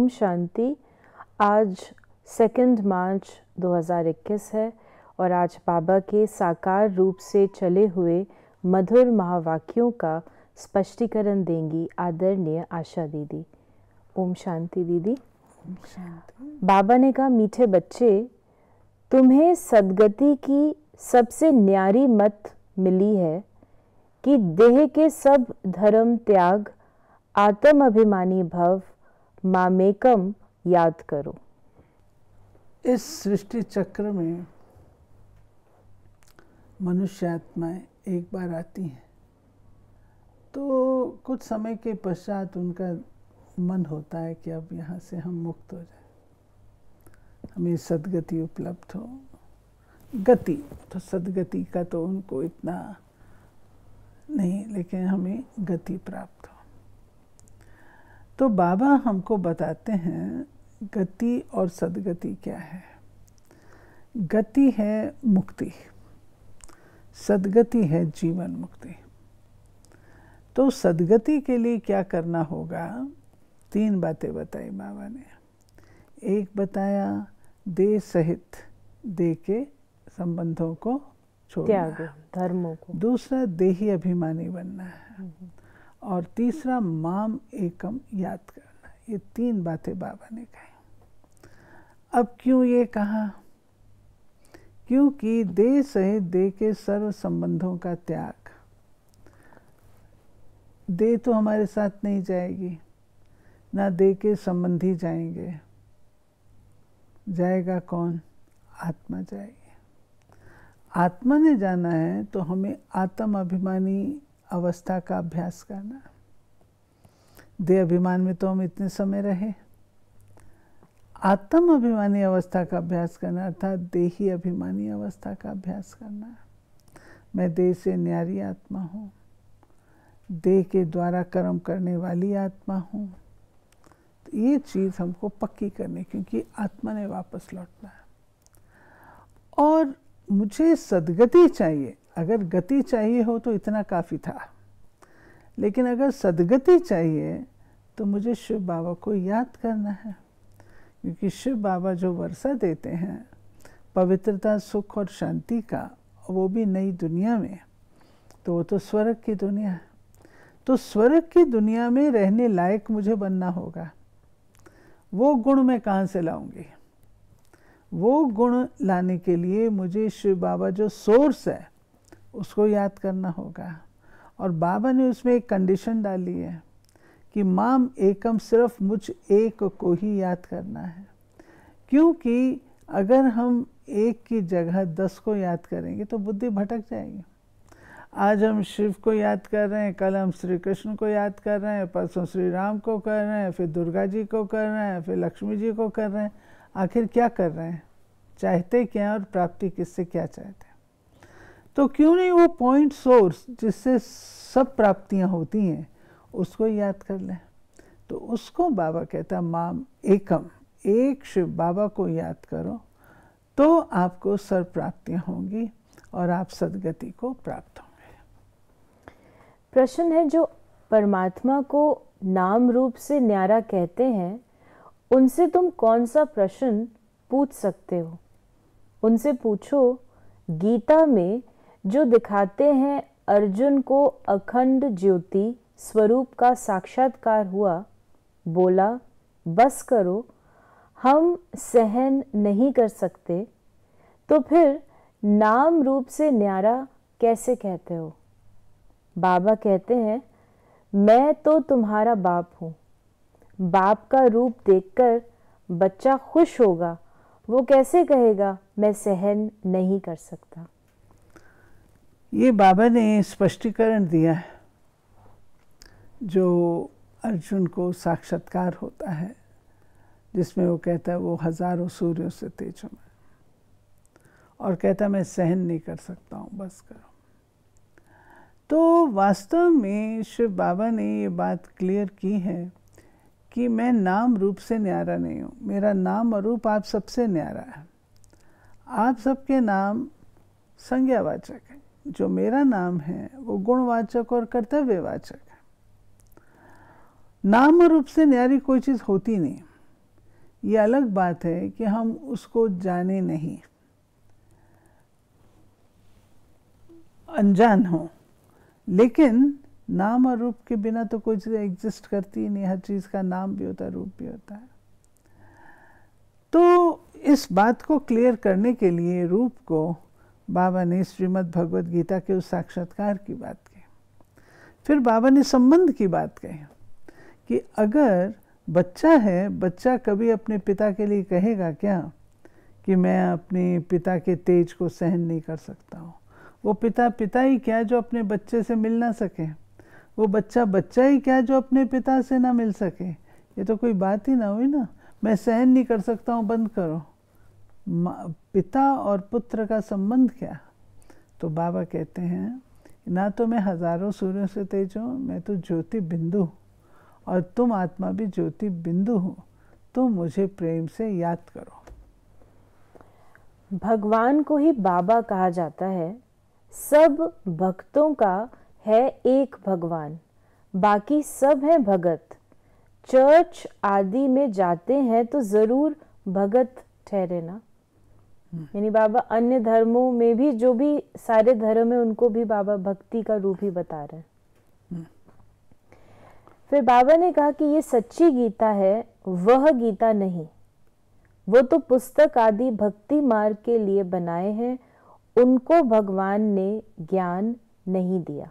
ओम शांति। आज 2 मार्च 2021 है और आज बाबा के साकार रूप से चले हुए मधुर महावाक्यों का स्पष्टीकरण देंगी आदरणीय आशा दीदी। ओम शांति दीदी। ओम शांति। बाबा ने कहा, मीठे बच्चे, तुम्हें सद्गति की सबसे न्यारी मत मिली है कि देह के सब धर्म त्याग, आत्म अभिमानी भव, मामेकम याद करो। इस सृष्टि चक्र में मनुष्य आत्माएं एक बार आती हैं तो कुछ समय के पश्चात उनका मन होता है कि अब यहाँ से हम मुक्त हो जाए, हमें सद्गति उपलब्ध हो। गति तो सद्गति का तो उनको इतना नहीं, लेकिन हमें गति प्राप्त हो। तो बाबा हमको बताते हैं गति और सद्गति क्या है। गति है मुक्ति, सद्गति है जीवन मुक्ति। तो सद्गति के लिए क्या करना होगा, 3 बातें बताई बाबा ने। एक बताया देह सहित देह के संबंधों को छोड़ना, त्याग धर्मों को। दूसरा देही अभिमानी बनना है, और तीसरा माम एकम याद करना। ये 3 बातें बाबा ने कही। अब क्यों ये कहा? क्योंकि देह सहित देह के सर्व संबंधों का त्याग। देह तो हमारे साथ नहीं जाएगी, ना देह के संबंधी जाएंगे। जाएगा कौन? आत्मा जाएगी। आत्मा ने जाना है तो हमें आत्म अभिमानी अवस्था का अभ्यास करना है। देह अभिमान में तो हम इतने समय रहे। आत्म अभिमानी अवस्था का अभ्यास करना अर्थात देही अभिमानी अवस्था का अभ्यास करना है। मैं देह से न्यारी आत्मा हूँ, देह के द्वारा कर्म करने वाली आत्मा हूँ। तो ये चीज़ हमको पक्की करनी, क्योंकि आत्मा ने वापस लौटना है। और मुझे सद्गति चाहिए। अगर गति चाहिए हो तो इतना काफ़ी था, लेकिन अगर सद्गति चाहिए तो मुझे शिव बाबा को याद करना है, क्योंकि शिव बाबा जो वर्षा देते हैं पवित्रता, सुख और शांति का, वो भी नई दुनिया में, तो वो तो स्वर्ग की दुनिया है। तो स्वर्ग की दुनिया में रहने लायक मुझे बनना होगा। वो गुण मैं कहाँ से लाऊंगी? वो गुण लाने के लिए मुझे शिव बाबा जो सोर्स है उसको याद करना होगा। और बाबा ने उसमें एक कंडीशन डाली है कि माम एकम, सिर्फ मुझ एक को ही याद करना है। क्योंकि अगर हम एक की जगह 10 को याद करेंगे तो बुद्धि भटक जाएगी। आज हम शिव को याद कर रहे हैं, कल हम श्री कृष्ण को याद कर रहे हैं, परसों श्री राम को कर रहे हैं, फिर दुर्गा जी को कर रहे हैं, फिर लक्ष्मी जी को कर रहे हैं। आखिर क्या कर रहे हैं? चाहते क्या और प्राप्ति किससे क्या चाहते हैं? तो क्यों नहीं वो पॉइंट सोर्स जिससे सब प्राप्तियां होती हैं उसको याद कर लें। तो उसको बाबा कहता माम एकम, एक शिव बाबा को याद करो तो आपको सर्व प्राप्तियां होंगी और आप सद्गति को प्राप्त होंगे। प्रश्न है, जो परमात्मा को नाम रूप से न्यारा कहते हैं, उनसे तुम कौन सा प्रश्न पूछ सकते हो? उनसे पूछो, गीता में जो दिखाते हैं अर्जुन को अखंड ज्योति स्वरूप का साक्षात्कार हुआ, बोला बस करो, हम सहन नहीं कर सकते, तो फिर नाम रूप से न्यारा कैसे कहते हो? बाबा कहते हैं, मैं तो तुम्हारा बाप हूँ। बाप का रूप देखकर बच्चा खुश होगा, वो कैसे कहेगा मैं सहन नहीं कर सकता? ये बाबा ने स्पष्टीकरण दिया है। जो अर्जुन को साक्षात्कार होता है जिसमें वो कहता है वो हजारों सूर्यों से तेज हूँ मैं, और कहता मैं सहन नहीं कर सकता हूँ, बस करो। तो वास्तव में शिव बाबा ने ये बात क्लियर की है कि मैं नाम रूप से न्यारा नहीं हूँ। मेरा नाम और रूप आप सबसे न्यारा है। आप सबके नाम संज्ञावाचक है। जो मेरा नाम है वो गुणवाचक और कर्तव्यवाचक है। नाम और रूप से न्यारी कोई चीज़ होती नहीं। ये अलग बात है कि हम उसको जाने नहीं, अनजान हो, लेकिन नाम और रूप के बिना तो कोई चीज़ एग्जिस्ट करती ही नहीं। हर चीज़ का नाम भी होता है, रूप भी होता है। तो इस बात को क्लियर करने के लिए रूप को बाबा ने श्रीमद् भगवद गीता के उस साक्षात्कार की बात की। फिर बाबा ने संबंध की बात कही कि अगर बच्चा है, बच्चा कभी अपने पिता के लिए कहेगा क्या कि मैं अपने पिता के तेज को सहन नहीं कर सकता हूँ? वो पिता पिता ही क्या जो अपने बच्चे से मिल ना सके? वो बच्चा बच्चा ही क्या जो अपने पिता से ना मिल सके? ये तो कोई बात ही ना हुई ना। मैं सहन नहीं कर सकता हूँ, बंद करो। पिता और पुत्र का संबंध क्या? तो बाबा कहते हैं ना तो मैं हजारों सूर्यों से तेज हूँ, मैं तो ज्योति बिंदु हूँ और तुम आत्मा भी ज्योति बिंदु हो, तो मुझे प्रेम से याद करो। भगवान को ही बाबा कहा जाता है। सब भक्तों का है एक भगवान, बाकी सब है भगत। चर्च आदि में जाते हैं तो जरूर भगत ठहरे ना। यानी बाबा अन्य धर्मों में भी जो भी सारे धर्म है उनको भी बाबा भक्ति का रूप ही बता रहे हैं। फिर बाबा ने कहा कि ये सच्ची गीता है, वह गीता नहीं। वो तो पुस्तक आदि भक्ति मार्ग के लिए बनाए हैं, उनको भगवान ने ज्ञान नहीं दिया।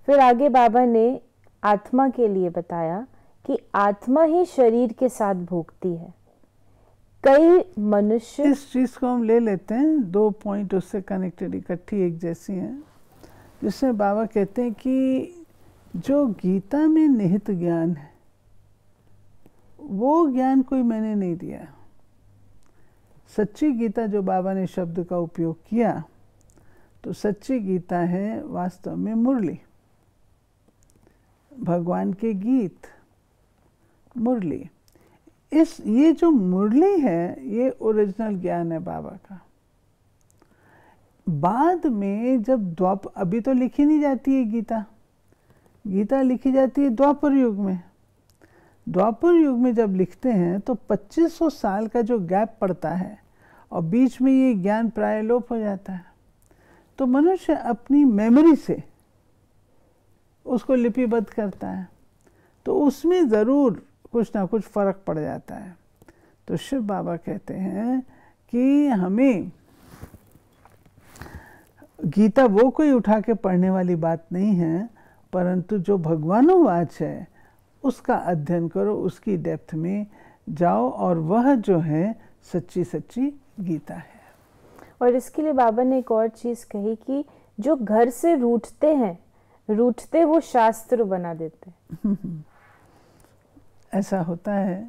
फिर आगे बाबा ने आत्मा के लिए बताया कि आत्मा ही शरीर के साथ भोगती है। कई मनुष्य, इस चीज को हम ले लेते हैं, 2 पॉइंट उससे कनेक्टेड इकट्ठी एक जैसी हैं, जिसमें बाबा कहते हैं कि जो गीता में निहित ज्ञान है वो ज्ञान कोई मैंने नहीं दिया। सच्ची गीता जो बाबा ने शब्द का उपयोग किया, तो सच्ची गीता है वास्तव में मुरली, भगवान के गीत, मुरली। ये जो मुरली है ये ओरिजिनल ज्ञान है बाबा का। बाद में जब अभी तो लिखी नहीं जाती है गीता, गीता लिखी जाती है द्वापर युग में। द्वापर युग में जब लिखते हैं तो 2500 साल का जो गैप पड़ता है और बीच में ये ज्ञान प्राय लोप हो जाता है। तो मनुष्य अपनी मेमोरी से उसको लिपिबद्ध करता है, तो उसमें ज़रूर कुछ ना कुछ फ़र्क पड़ जाता है। तो शिव बाबा कहते हैं कि हमें गीता वो कोई उठा के पढ़ने वाली बात नहीं है, परंतु जो भगवानुवाच है उसका अध्ययन करो, उसकी डेप्थ में जाओ, और वह जो है सच्ची सच्ची गीता है। और इसके लिए बाबा ने एक और चीज़ कही कि जो घर से रूठते वो शास्त्र बना देते। ऐसा होता है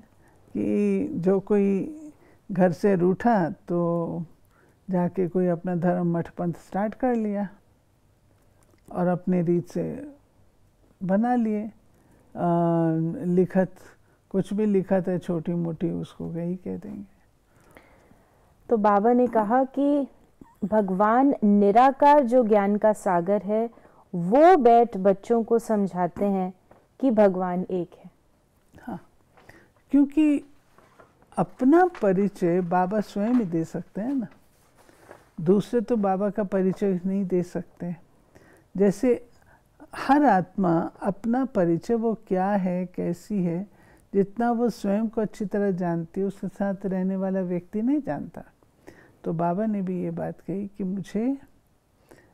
कि जो कोई घर से रूठा तो जाके कोई अपना धर्म मठ पंथ स्टार्ट कर लिया और अपने रीत से बना लिए। लिखत कुछ भी लिखत है छोटी मोटी, उसको यही कह देंगे। तो बाबा ने कहा कि भगवान निराकार जो ज्ञान का सागर है वो बैठ बच्चों को समझाते हैं कि भगवान एक है। हाँ, क्योंकि अपना परिचय बाबा स्वयं ही दे सकते हैं ना, दूसरे तो बाबा का परिचय नहीं दे सकते। जैसे हर आत्मा अपना परिचय वो क्या है, कैसी है, जितना वो स्वयं को अच्छी तरह जानती है उसके साथ रहने वाला व्यक्ति नहीं जानता। तो बाबा ने भी ये बात कही कि मुझे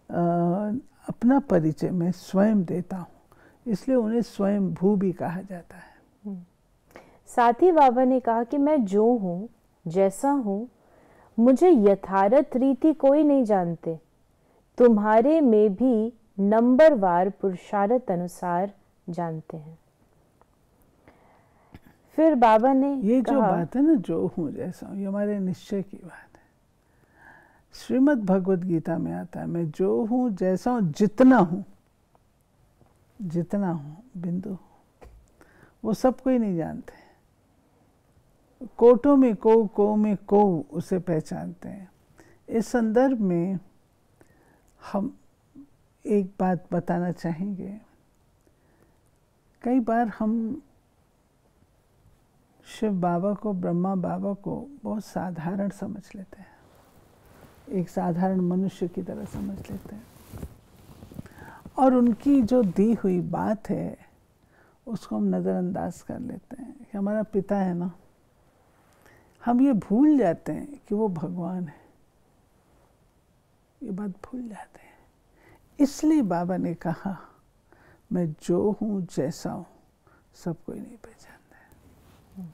अपना परिचय मैं स्वयं देता हूँ, इसलिए उन्हें स्वयं भू भी कहा जाता है। साथ ही बाबा ने कहा कि मैं जो हूँ, जैसा हूँ, मुझे यथार्थ रीति कोई नहीं जानते। तुम्हारे में भी नंबरवार पुरुषार्थ अनुसार जानते हैं। फिर बाबा ने ये जो बात है ना, जो हूँ जैसा हूँ, ये हमारे निश्चय की बात है। श्रीमद् भगवद गीता में आता है मैं जो हूँ जैसा हूँ, जितना हूँ बिंदु, वो सब कोई नहीं जानते। कोटों में को में को उसे पहचानते हैं। इस संदर्भ में हम एक बात बताना चाहेंगे। कई बार हम शिव बाबा को, ब्रह्मा बाबा को बहुत साधारण समझ लेते हैं, एक साधारण मनुष्य की तरह समझ लेते हैं, और उनकी जो दी हुई बात है उसको हम नज़रअंदाज कर लेते हैं कि हमारा पिता है ना। हम ये भूल जाते हैं कि वो भगवान है, ये बात भूल जाते हैं। इसलिए बाबा ने कहा मैं जो हूँ जैसा हूँ सब कोई नहीं पहचानता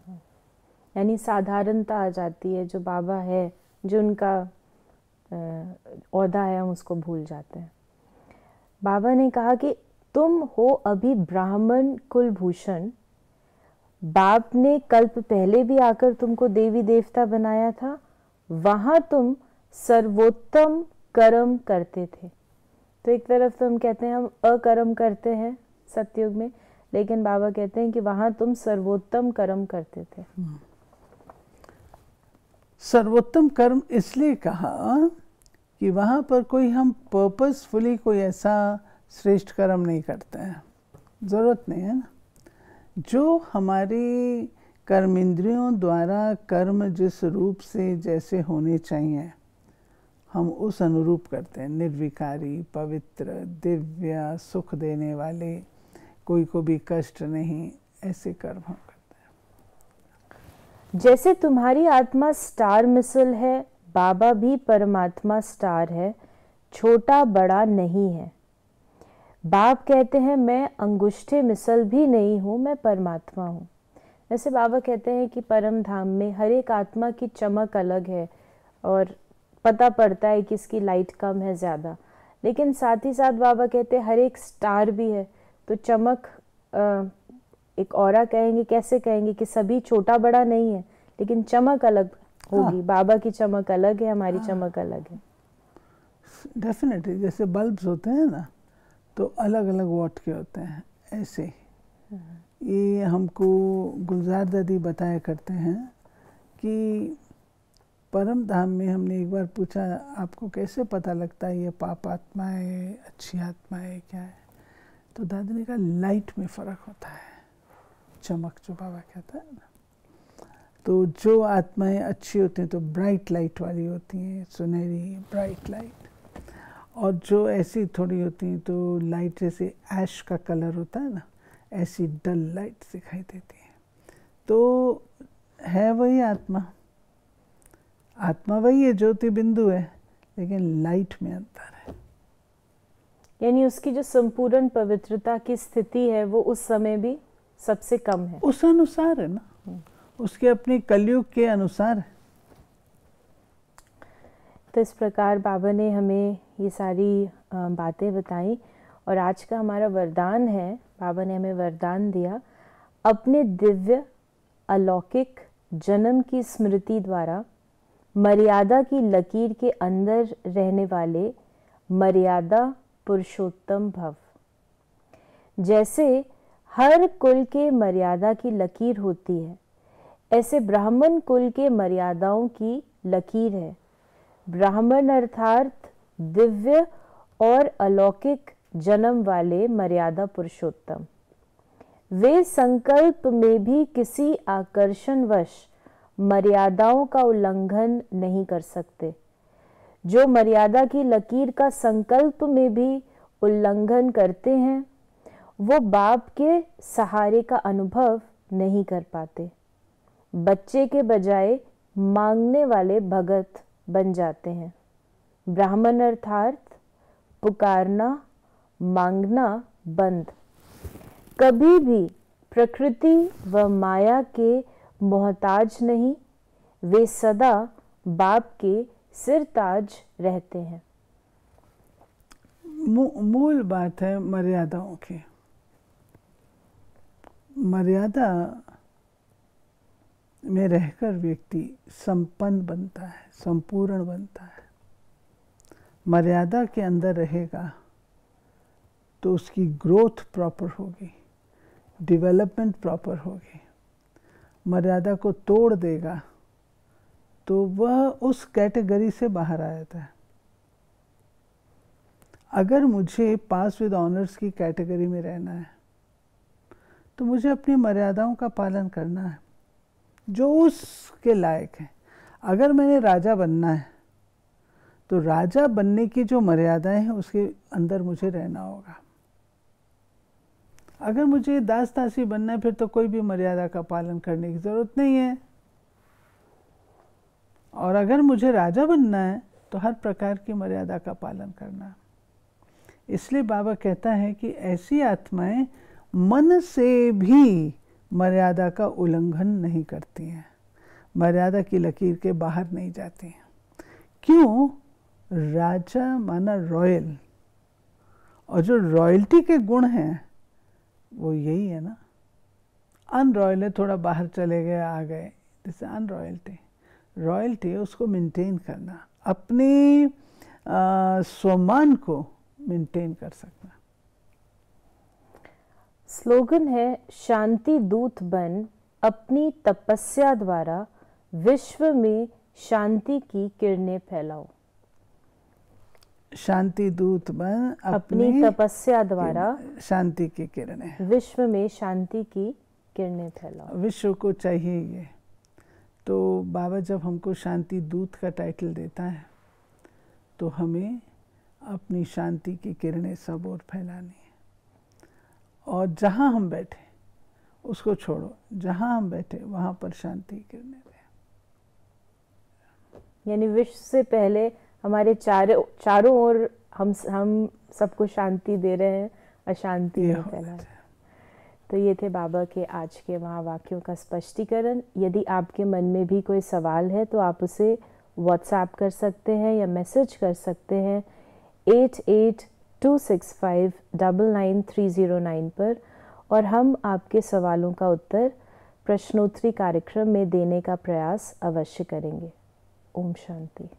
है। यानी साधारणता आ जाती है, जो बाबा है, जो उनका ओहदा है, हम उसको भूल जाते हैं। बाबा ने कहा कि तुम हो अभी ब्राह्मण कुलभूषण, बाप ने कल्प पहले भी आकर तुमको देवी देवता बनाया था, वहां तुम सर्वोत्तम कर्म करते थे। तो एक तरफ तो हम कहते हैं हम अकर्म करते हैं सतयुग में, लेकिन बाबा कहते हैं कि वहां तुम सर्वोत्तम कर्म करते थे। सर्वोत्तम कर्म इसलिए कहा कि वहाँ पर कोई हम पर्पसफुली कोई ऐसा श्रेष्ठ कर्म नहीं करते हैं, ज़रूरत नहीं है ना। जो हमारी कर्मेंद्रियों द्वारा कर्म जिस रूप से जैसे होने चाहिए हम उस अनुरूप करते हैं। निर्विकारी, पवित्र, दिव्य, सुख देने वाले, कोई को भी कष्ट नहीं, ऐसे कर्म हम करते हैं। जैसे तुम्हारी आत्मा स्टार मिसल है, बाबा भी परमात्मा स्टार है, छोटा बड़ा नहीं है। बाप कहते हैं मैं अंगुष्ठे मिसल भी नहीं हूँ, मैं परमात्मा हूँ। वैसे बाबा कहते हैं कि परम धाम में हर एक आत्मा की चमक अलग है और पता पड़ता है कि इसकी लाइट कम है ज़्यादा, लेकिन साथ ही साथ बाबा कहते हैं हर एक स्टार भी है। तो चमक एक औरा कहेंगे, कैसे कहेंगे कि सभी छोटा बड़ा नहीं है, लेकिन चमक अलग होगी। हाँ। बाबा की चमक अलग है, हमारी चमक अलग है। डेफिनेटली, जैसे बल्ब्स होते हैं ना तो अलग अलग वॉट के होते हैं, ऐसे ये हमको गुलजार दादी बताया करते हैं कि परम धाम में हमने एक बार पूछा आपको कैसे पता लगता है ये पाप आत्मा है, अच्छी आत्मा है, क्या है? तो दादी ने कहा लाइट में फ़र्क होता है, चमक जो बाबा कहता है ना। तो जो आत्माएं अच्छी होती हैं तो ब्राइट लाइट वाली होती हैं, सुनहरी ब्राइट लाइट, और जो ऐसी थोड़ी होती हैं तो लाइट जैसे ऐश का कलर होता है ना, ऐसी डल लाइट दिखाई देती है। तो है वही आत्मा, आत्मा वही है, ज्योति बिंदु है, लेकिन लाइट में अंतर है। यानी उसकी जो संपूर्ण पवित्रता की स्थिति है वो उस समय भी सबसे कम है, उस अनुसार है ना, उसके अपने कलयुग के अनुसार है। तो इस प्रकार बाबा ने हमें ये सारी बातें बताई, और आज का हमारा वरदान है, बाबा ने हमें वरदान दिया अपने दिव्य अलौकिक जन्म की स्मृति द्वारा मर्यादा की लकीर के अंदर रहने वाले मर्यादा पुरुषोत्तम भव। जैसे हर कुल के मर्यादा की लकीर होती है, ऐसे ब्राह्मण कुल के मर्यादाओं की लकीर है। ब्राह्मण अर्थात दिव्य और अलौकिक जन्म वाले मर्यादा पुरुषोत्तम। वे संकल्प में भी किसी आकर्षणवश मर्यादाओं का उल्लंघन नहीं कर सकते। जो मर्यादा की लकीर का संकल्प में भी उल्लंघन करते हैं वो बाप के सहारे का अनुभव नहीं कर पाते। बच्चे के बजाय मांगने वाले भगत बन जाते हैं। ब्राह्मण अर्थात पुकारना मांगना बंद। कभी भी प्रकृति व माया के मोहताज नहीं, वे सदा बाप के सिरताज रहते हैं। मूल बात है मर्यादाओं की। मर्यादा में रहकर व्यक्ति संपन्न बनता है, संपूर्ण बनता है। मर्यादा के अंदर रहेगा तो उसकी ग्रोथ प्रॉपर होगी, डेवलपमेंट प्रॉपर होगी। मर्यादा को तोड़ देगा तो वह उस कैटेगरी से बाहर आ जाता है। अगर मुझे पास विद ऑनर्स की कैटेगरी में रहना है तो मुझे अपनी मर्यादाओं का पालन करना है। जो उसके लायक है। अगर मैंने राजा बनना है तो राजा बनने की जो मर्यादाएं हैं उसके अंदर मुझे रहना होगा। अगर मुझे दास दासी बनना है फिर तो कोई भी मर्यादा का पालन करने की ज़रूरत नहीं है। और अगर मुझे राजा बनना है तो हर प्रकार की मर्यादा का पालन करना। इसलिए बाबा कहता है कि ऐसी आत्माएं मन से भी मर्यादा का उल्लंघन नहीं करती हैं, मर्यादा की लकीर के बाहर नहीं जाती हैं। क्यों? राजा माना रॉयल, और जो रॉयल्टी के गुण हैं वो यही है ना। अनरॉयल है, थोड़ा बाहर चले गए आ गए, जैसे अनरॉयल्टी। रॉयल्टी उसको मेंटेन करना, अपने स्वमान को मेंटेन कर सकना। स्लोगन है, शांति दूत बन अपनी तपस्या द्वारा विश्व में शांति की किरणें फैलाओ। शांति दूत बन अपनी तपस्या द्वारा शांति की किरणें विश्व में शांति की किरणें फैलाओ। विश्व को चाहिए ये। तो बाबा जब हमको शांति दूत का टाइटल देता है तो हमें अपनी शांति की किरणें सब ओर फैलानी है। और जहाँ हम बैठे उसको छोड़ो, जहाँ हम बैठे वहाँ पर शांति की किरणें दें। यानी विश्व से पहले हमारे चारों ओर हम सबको शांति दे रहे हैं, अशांति नहीं फैला। तो ये थे बाबा के आज के महावाक्यों का स्पष्टीकरण। यदि आपके मन में भी कोई सवाल है तो आप उसे व्हाट्सएप कर सकते हैं या मैसेज कर सकते हैं 8826599309 पर, और हम आपके सवालों का उत्तर प्रश्नोत्तरी कार्यक्रम में देने का प्रयास अवश्य करेंगे। ओम शांति।